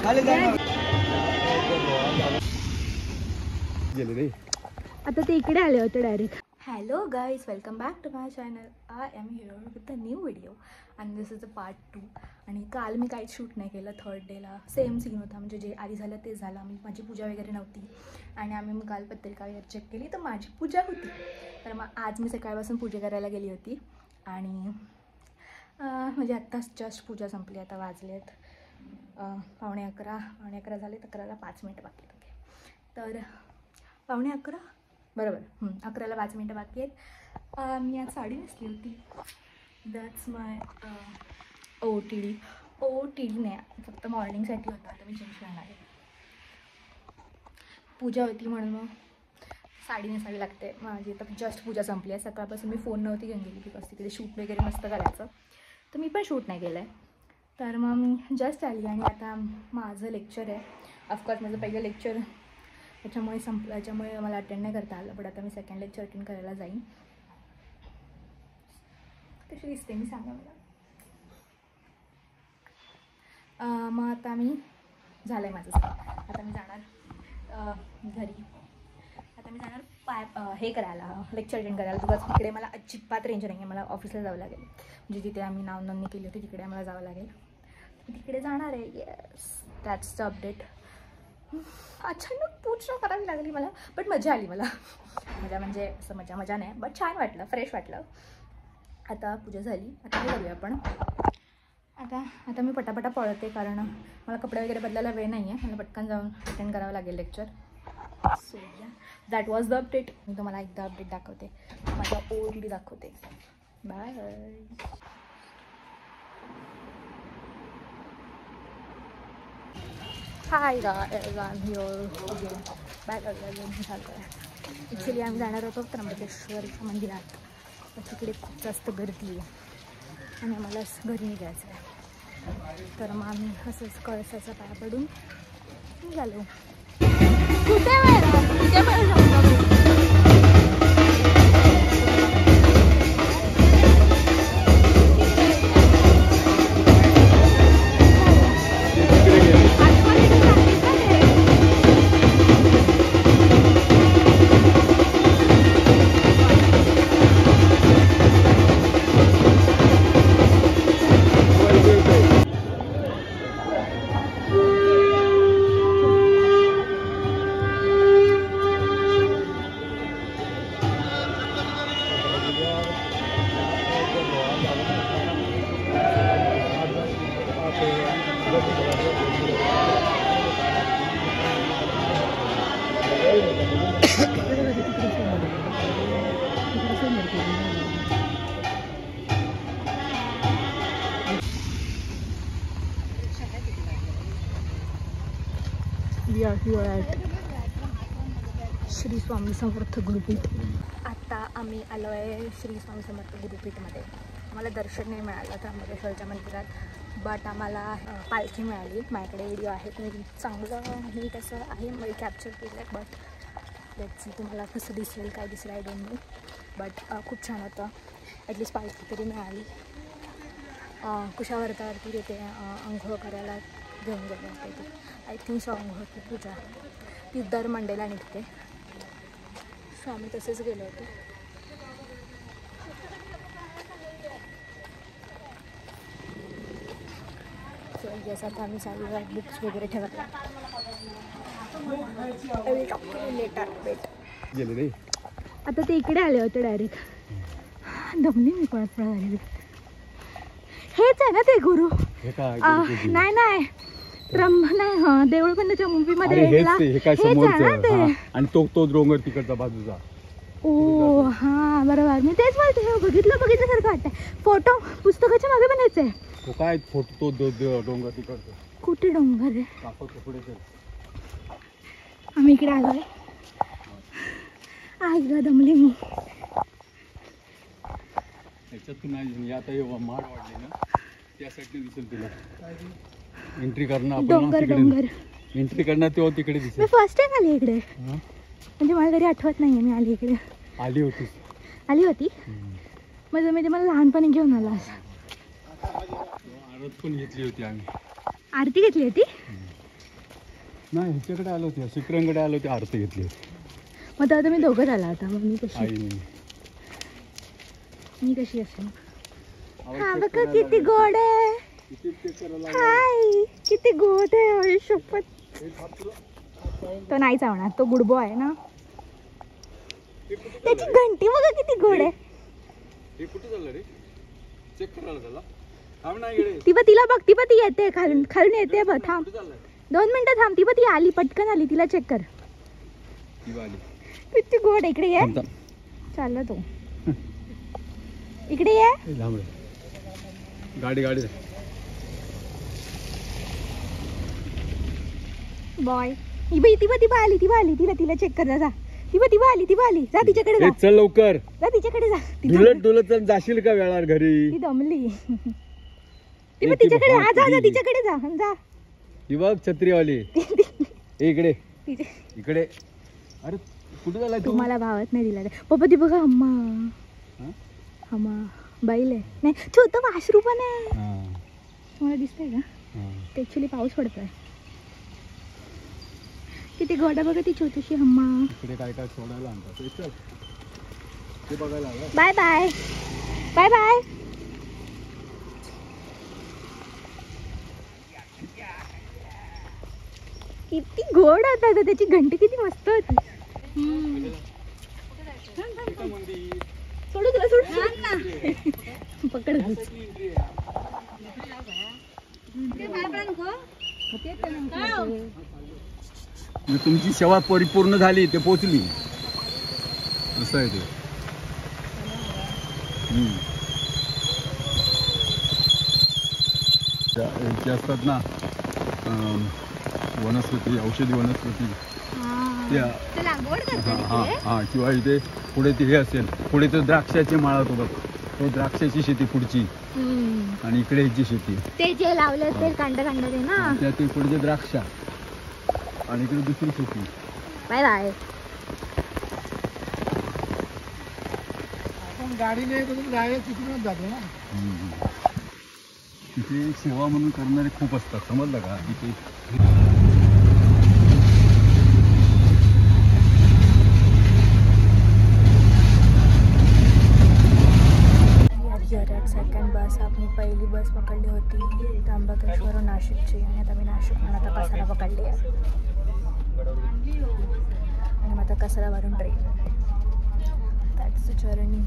आता ते इकडे आले होते direct. Hello guys, welcome back to my channel. I am here with a new video and this is a part 2. आणि काल मी काहीच शूट नाही केलं. थर्ड डेला सेम सीन होता, म्हणजे जे आधी झालं ते झालं. माझी पूजा वगैरे नव्हती आणि मी काल पत्रिका वगैरे चेक केली तर माझी पूजा होती. तर मग आज मी सकाळपासून पूजा करायला गेली होती आणि म्हणजे आत्ताच जस्ट पूजा संपली. आता वाजले आहेत 11:15 झाले. 11ला 5 मिनटं बाकी आहेत. ओके, तर 11:15 बरोबर, 11ला 5 मिनटं बाकी आहेत. मी आज साडी नेसली होती. दॅट्स माय OOTD नाही, फक्त मॉर्निंगसाठी होता. आता मी चेंज करणार आहे. पूजा होती म्हणून मग साडी नेसावी लागते माझी. तर जस्ट पूजा संपली आहे. सकाळपासून मी फोन नव्हती घेऊन गेली बिकॉज तिकडे शूट वगैरे नसतं करायचं, तर मी पण शूट नाही केलं आहे. तर मग मी जस्ट आली आणि आता माझं लेक्चर आहे. ऑफकोर्स माझं पहिलं लेक्चर त्याच्यामुळे संपलं, त्याच्यामुळे मला अटेंड नाही करता आलं. पण आता मी सेकंड लेक्चर अटेंड करायला जाईन. कशी दिसते मी सांगा मला. मग आता मी झालं आहे माझं. आता मी जाणार घरी. आता मी जाणार हे करायला, लेक्चर अटेंड करायला. बिकॉज तिकडे मला अजिबात रेंज नाही आहे. मला ऑफिसला जावं लागेल, म्हणजे जिथे आम्ही नाव नोंदणी केली होती तिकडे आम्हाला जावं लागेल. मी तिकडे जाणार आहे. Yes, that's the update. अचानक पूजा करावी लागली मला, बट मजा आली मला. म्हणजे असं मजा नाही, बट छान वाटलं, फ्रेश वाटलं. आता पूजा झाली. आता काय करूया आपण. आता मी पटापटा पळते, कारण मला कपडे वगैरे बदलायला वेळ नाही आहे. मला पटकन जाऊन अटेंड करावं लागेल lecture. So yeah, that was the update. मी तुम्हाला एकदा अपडेट दाखवते, माझा OOTD दाखवते. Bye. Hi guys, I am here again, back again. Actually आम्ही जाणार होतो त्र्यंबकेश्वरच्या मंदिरात, तर तिकडे खूप जास्त गर्दी आहे आणि आम्हाला घरी निघायचं आहे. तर मग आम्ही असंच कळसाचा पाया पडून निघालो. कुठे We are here at Shri Swami Samarth Gurupeeth. आता आम्ही आलो आहे श्री स्वामी समर्थ गुरुपीठमध्ये. आम्हाला दर्शन नाही मिळालं त्र्यंबकेश्वरच्या मंदिरात, बट आम्हाला पालखी मिळाली. माझ्याकडे व्हिडिओ आहेत, मी चांगलं नीट असं आहे, मी कॅप्चर केलं आहे. बट लेट्स सी तुम्हाला कसं दिसेल, काय दिसेल आय डोंट नो, बट खूप छान होतं. ॲटलीस्ट पालखी तरी मिळाली. कुशावर्तावरती तिथे अंघोळ करायला घेऊन गेले होते. आय थिंक सो अंघोळची पूजा ती दर मंडेला निघते. सो आम्ही तसेच गेलो होतो. सो येस, आता आम्ही चालू बुक्स वगैरे ठेवत आता ते इकडे आले होते डायरेक्ट. दमली मी पळत आलेली. हेच आहे ना ते गुरु? नाही नाही, देऊळबंदच्या मूवीमध्ये आणि तो डोंगर तिकडचा बाजूचा. ओ हा बरोबर, मी तेच म्हणते. बघितल्यासारखं वाटतंय. फोटो पुस्तकाच्या मागे पण यायचं आहे. तो काय फोटो, तो डोंगर तिकडचा. कुठे डोंगर आहे? आम्ही इकडे आलोय. ग दमली मी. त्याच्यातून आता माड वाढले ना, त्या साईडने दिसेल तुला. एंट्री करणं डोंगर एंट्री करणार तेव्हा तिकडे दिसेल. मी फर्स्ट टाइम आली इकडे, म्हणजे मला तरी आठवत नाहीये मी आली इकडे. आली होती म्हणजे मला लहानपणी घेऊन आला असं. आरती पण घेतली होती आम्ही. आरती घेतली होती? नाही ह्याच्याकडे आलो होते शिखरांकडे आलो होते आरती घेतली मग आता मी दोघं झाला आता मग मी कशी आईने असेल. हा बघा किती गोड आहे. हाय किती गोड आहे शपथ. तो नाही चावणार तो गुडबो आहे ना. त्याची घंटी बघा किती गोड आहे. हे कुठे चाललं रे चेक करायला झाला थांब नाही गेले ती बघ तिला बघ ती बघ ती येते खालून खालून येते बघ थांब 2 मिनिटं थांब ती बघ ती आली पटकन आली तिला चेक कर. किती गोड इकडे ये चालला तो इकडे ये गाडी गाडी बॉय ती बघ आली तिला चेक कर जा. ती बघ आली जा तिच्याकडे जा. चल लवकर जा तिच्याकडे जा. डुलत जाशील का वेळार घरी ती दमली. ती बघ तिच्याकडे जा तिच्याकडे जा. ही बघ छत्रीवाली इकडे इकडे. अरे कुठे झालाय तू. तुम्हाला भावत नाही दिला पप्पा ती बघा अम्मा बैल आहे नाही छोटं वासरू पण आहे. तुम्हाला दिसतंय का ते ऍक्च्युली पाऊस पडतोय. किती गोडा बघा ती छोटीशी हम्मा. इकडे काय काय सोडायला आणतात ते बघायला आलं. Bye bye bye bye. किती गोड होता त्याची घंटी किती मस्त होती. सोडू तुला सोड पकड. तुमची सेवा परिपूर्ण झाली ते पोचली असं आहे ते. ते असतात ना वनस्पती औषधी वनस्पती त्या हा किंवा इथे पुढे ते हे असेल पुढे तर द्राक्षाचे माळ होतो बघ तो द्राक्षाची शेती पुढची आणि इकडे ह्याची शेती ते जे लावले असेल कांड ते ना त्या ते पुढचे द्राक्ष आणि इकडे दुसरी शेती. Bye bye. गाडीने तिकडूनच जातो ना. तिथे सेवा म्हणून करणारे खूप असतात समजलं का तिथे. सेकंड बस आपली पहिली बस पकडली होती त्र्यंबकेश्वर नाशिकची आणि आता मी नाशिकहून आता कसारा पकडली आहे आणि मग आता कसारावरून ट्रेन. That's the journey.